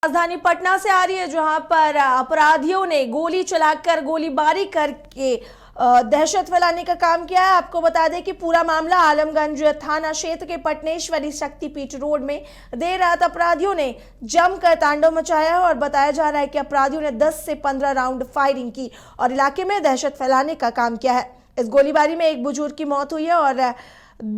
राजधानी पटना से आ रही है, जहां पर अपराधियों ने गोली चलाकर गोलीबारी करके दहशत फैलाने का काम किया है। आपको बता दें कि पूरा मामला आलमगंज थाना क्षेत्र के पटनेश्वरी शक्तिपीठ रोड में देर रात अपराधियों ने जमकर तांडव मचाया है और बताया जा रहा है कि अपराधियों ने 10 से 15 राउंड फायरिंग की और इलाके में दहशत फैलाने का काम किया है। इस गोलीबारी में एक बुजुर्ग की मौत हुई है और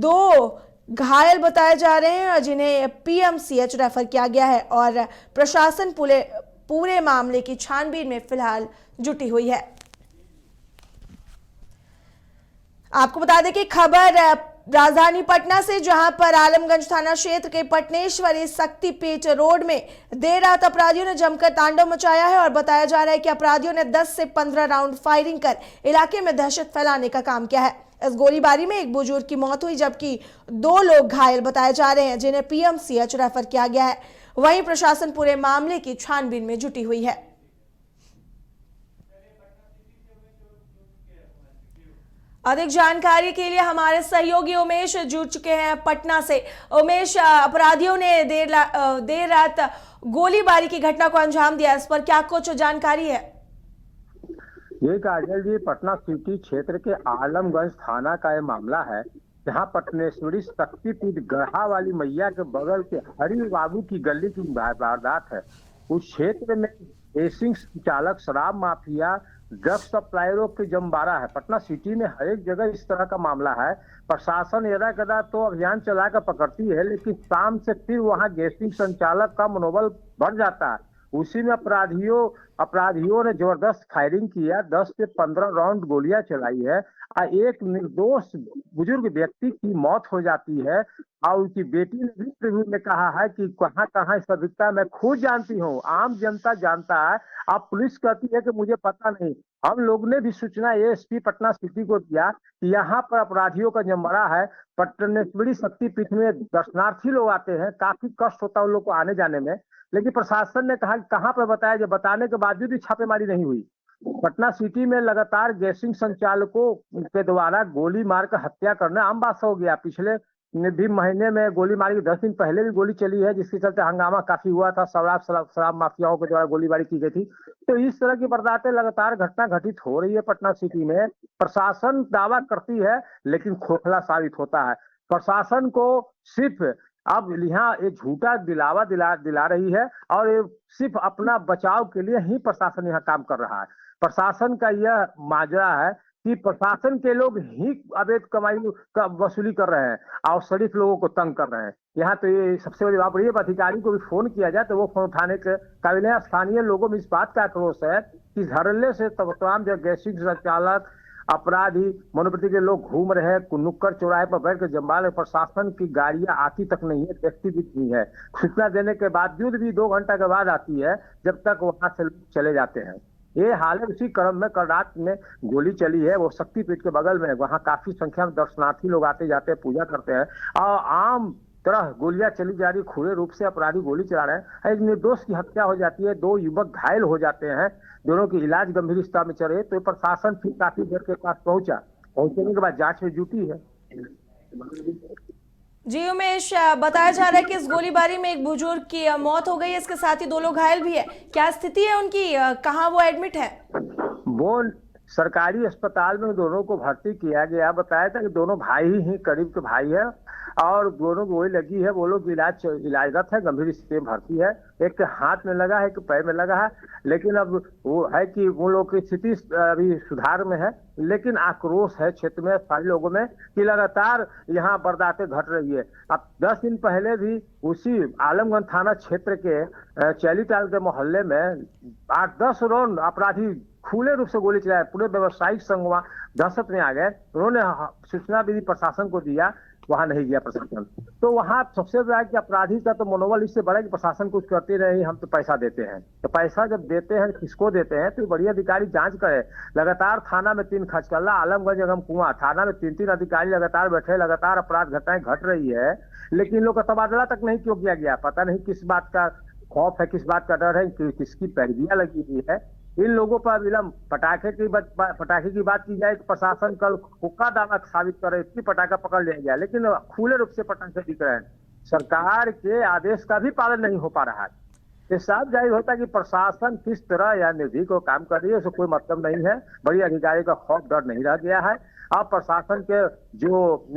2 घायल बताए जा रहे हैं, जिन्हें पीएमसीएच रेफर किया गया है और प्रशासन पूरे मामले की छानबीन में फिलहाल जुटी हुई है। आपको बता दें कि खबर राजधानी पटना से, जहां पर आलमगंज थाना क्षेत्र के पटनेश्वरी शक्तिपीठ रोड में देर रात अपराधियों ने जमकर तांडव मचाया है और बताया जा रहा है कि अपराधियों ने 10 से 15 राउंड फायरिंग कर इलाके में दहशत फैलाने का काम किया है। इस गोलीबारी में एक बुजुर्ग की मौत हुई, जबकि 2 लोग घायल बताए जा रहे हैं, जिन्हें पीएमसीएच रेफर किया गया है। वहीं प्रशासन पूरे मामले की छानबीन में जुटी हुई है। अधिक जानकारी के लिए हमारे सहयोगी उमेश जुड़ चुके हैं पटना से। उमेश, अपराधियों ने देर रात गोलीबारी की घटना को अंजाम दिया, इस पर क्या कुछ जानकारी है? ये काजल जी, पटना सिटी क्षेत्र के आलमगंज थाना का ये मामला है, जहां पटनेश्वरी शक्तिपीठ गढ़ा वाली मैया के बगल के हरि बाबू की गली की वारदात है। उस क्षेत्र में रेसिंग चालक, शराब माफिया, ड्रग सप्लायरों की जमबारा है। पटना सिटी में हर एक जगह इस तरह का मामला है। प्रशासन यदा कदा तो अभियान चलाकर पकड़ती है, लेकिन शाम से फिर वहां गैसिंग संचालक का मनोबल बढ़ जाता है। उसी में अपराधियों ने जबरदस्त फायरिंग किया, 10 से 15 राउंड गोलियां चलाई है और एक निर्दोष बुजुर्ग व्यक्ति की मौत हो जाती है। और उनकी बेटी ने भी इंटरव्यू में कहा है कि कहां कहां इसका बिकता है मैं खुद जानती हूँ, आम जनता जानता है। अब पुलिस कहती है कि मुझे पता नहीं। हम लोग ने भी सूचना एएसपी पटना सिटी को दिया कि यहाँ पर अपराधियों का जमवाड़ा है। पटनेश्वरी शक्तिपीठ में दर्शनार्थी लोग आते हैं, काफी कष्ट होता है उन लोग को आने जाने में, लेकिन प्रशासन ने कहा कि कहां पर बताया, जब बताने के बावजूद भी छापेमारी नहीं हुई। पटना सिटी में लगातार गैसिंग संचालकों के द्वारा गोली मारकर हत्या करना आम बात हो गया। पिछले भी महीने में गोली मारी, 10 दिन पहले भी गोली चली है, जिसके चलते हंगामा काफी हुआ था। शराब माफियाओं के द्वारा गोलीबारी की गई थी। तो इस तरह की वारदातें लगातार घटना घटित हो रही है पटना सिटी में। प्रशासन दावा करती है, लेकिन खोखला साबित होता है। प्रशासन को सिर्फ अब यहाँ ये झूठा दिलावा दिला रही है और ये सिर्फ अपना बचाव के लिए ही प्रशासन यहाँ काम कर रहा है। प्रशासन का यह माजरा है कि प्रशासन के लोग ही अवैध कमाई का वसूली कर रहे हैं और शरीफ लोगों को तंग कर रहे हैं। यहाँ तो ये सबसे बड़ी बात है। अधिकारी को भी फोन किया जाए तो वो फोन उठाने के काबिल है। स्थानीय लोगों में इस बात का आक्रोश है कि धड़ल्ले से तमाम जो गैसिंग संचालक, अपराधी, मनोवृत्ति के लोग घूम रहे हैं, नुक्कड़ चौराहे पर बैठ कर जमवाल, प्रशासन की गाड़ियां आती तक नहीं है, देखती भी नहीं है। सूचना देने के बावजूद भी 2 घंटा के बाद आती है, जब तक वहां से लोग चले जाते हैं। ये हालत उसी क्रम में कल रात में गोली चली है, वो शक्तिपीठ के बगल में। वहां काफी संख्या में दर्शनार्थी लोग आते जाते हैं, पूजा करते हैं और आम तरह गोलियां चली जा रही, खुले रूप से अपराधी गोली चला रहे हैं। एक निर्दोष की हत्या हो जाती है, 2 युवक घायल हो जाते हैं, दोनों की इलाज गंभीर स्थिति में चल रही है। तो प्रशासन फिर काफी देर के पास पहुंचने के बाद जांच में जुटी है। जी उमेश, बताया जा रहा है कि इस गोलीबारी में एक बुजुर्ग की मौत हो गई है, इसके साथ ही 2 लोग घायल भी है। क्या स्थिति है उनकी, कहाँ वो एडमिट है? वो सरकारी अस्पताल में दोनों को भर्ती किया गया। बताया था कि दोनों भाई ही करीब के भाई है और दोनों को वही लगी है। वो लोग इलाजरत है, गंभीर स्थिति में भर्ती है। एक के हाथ में लगा है, एक पैर में लगा है, लेकिन अब वो है कि वो लोग की स्थिति अभी सुधार में है। लेकिन आक्रोश है क्षेत्र में सारे लोगों में कि लगातार यहाँ वारदातें घट रही है। अब 10 दिन पहले भी उसी आलमगंज थाना क्षेत्र के चैलीटाल के मोहल्ले में 8-10 राउंड अपराधी खुले रूप से गोली चलाए। पूरे व्यवसायिक संघ वहां दहशत में आ गए। उन्होंने सूचना भी प्रशासन को दिया, वहां नहीं गया प्रशासन। तो वहां सबसे बड़ा कि अपराधी का तो मनोबल इससे बड़ा कि प्रशासन कुछ करते नहीं, हम तो पैसा देते हैं। तो पैसा जब देते हैं, किसको देते हैं, तो बड़ी अधिकारी जांच करे। लगातार थाना में 3 खचकल्ला, आलमगंज एवं कुआं थाना में 3-3 अधिकारी लगातार बैठे, लगातार अपराध घटनाएं घट रही है, लेकिन इन लोग का तबादला तक नहीं क्यों किया गया। पता नहीं किस बात का खौफ है, किस बात का डर है, किसकी पैरवियां लगी हुई है इन लोगों पर विलंब। पटाखे की बात की जाए तो प्रशासन कल हुक्का दावा साबित करे, इतनी पटाखा पकड़ लिया गया, लेकिन खुले रूप से पटाखे दिख रहे हैं। सरकार के आदेश का भी पालन नहीं हो पा रहा है। ये साफ जाहिर होता है कि प्रशासन किस तरह या निधि को काम कर रही है, उससे कोई मतलब नहीं है। बड़ी अधिकारी का खौफ डर नहीं रह गया है। अब प्रशासन के जो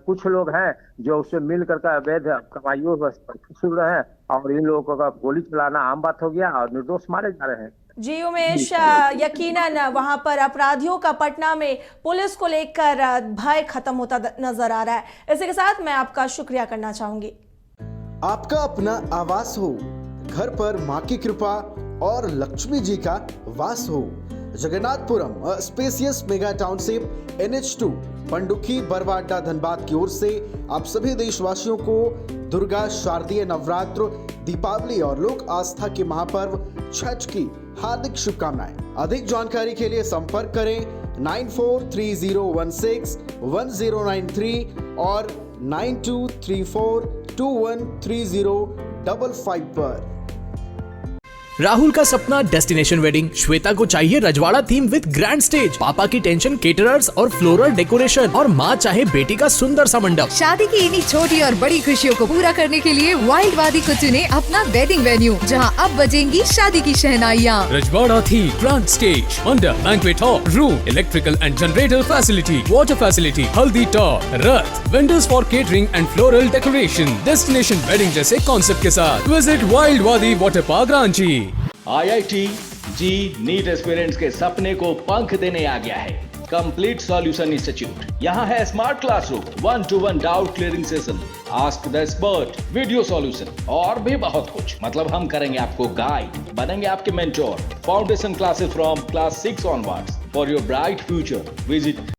कुछ लोग हैं जो उससे मिल करके अवैध कमाइयों सुन रहे हैं, और इन लोगों का गोली चलाना आम बात हो गया और निर्दोष मारे जा रहे हैं। जी उमेश, यकीनन वहां पर अपराधियों का पटना में पुलिस को लेकर भय खत्म होता नजर आ रहा है। इसी के साथ मैं आपका शुक्रिया करना चाहूंगी। आपका अपना आवास हो, घर पर माँ की कृपा और लक्ष्मी जी का वास हो। Jagannathpuram spacious mega township NH2 Pandukhi Barwada Dhanbad की ओर से आप सभी देशवासियों को दुर्गा शारदीय नवरात्र, दीपावली और लोक आस्था के महापर्व छठ की हार्दिक शुभकामनाएं। अधिक जानकारी के लिए संपर्क करें 9430161093 और 9234213055 पर। राहुल का सपना डेस्टिनेशन वेडिंग, श्वेता को चाहिए रजवाड़ा थीम विद ग्रैंड स्टेज, पापा की टेंशन केटरर्स और फ्लोरल डेकोरेशन, और माँ चाहे बेटी का सुंदर सा मंडप। शादी की इन्हीं छोटी और बड़ी खुशियों को पूरा करने के लिए वाइल्ड वादी को चुने अपना वेडिंग वेन्यू, जहां अब बजेंगी शादी की शहनाइयाँ। रजवाड़ा थीम, ग्रैंड स्टेज, मंडप, banquet hall, room, electrical and generator facility, water facility, हल्दी top, Rath, vendors for catering and floral decoration, destination wedding जैसे कॉन्सेप्ट के साथ विजिट वाइल्ड वादी वाटर पार्क रांची। IIT जी नीट एस्पिरेंट्स के सपने को पंख देने आ गया है कंप्लीट सॉल्यूशन इंस्टीट्यूट। यहाँ है smart classroom, 1-to-1 doubt clearing session, ask the expert, video solution और भी बहुत कुछ। मतलब हम करेंगे आपको गाइड, बनेंगे आपके mentor. Foundation classes from class 6 onwards for your bright future. Visit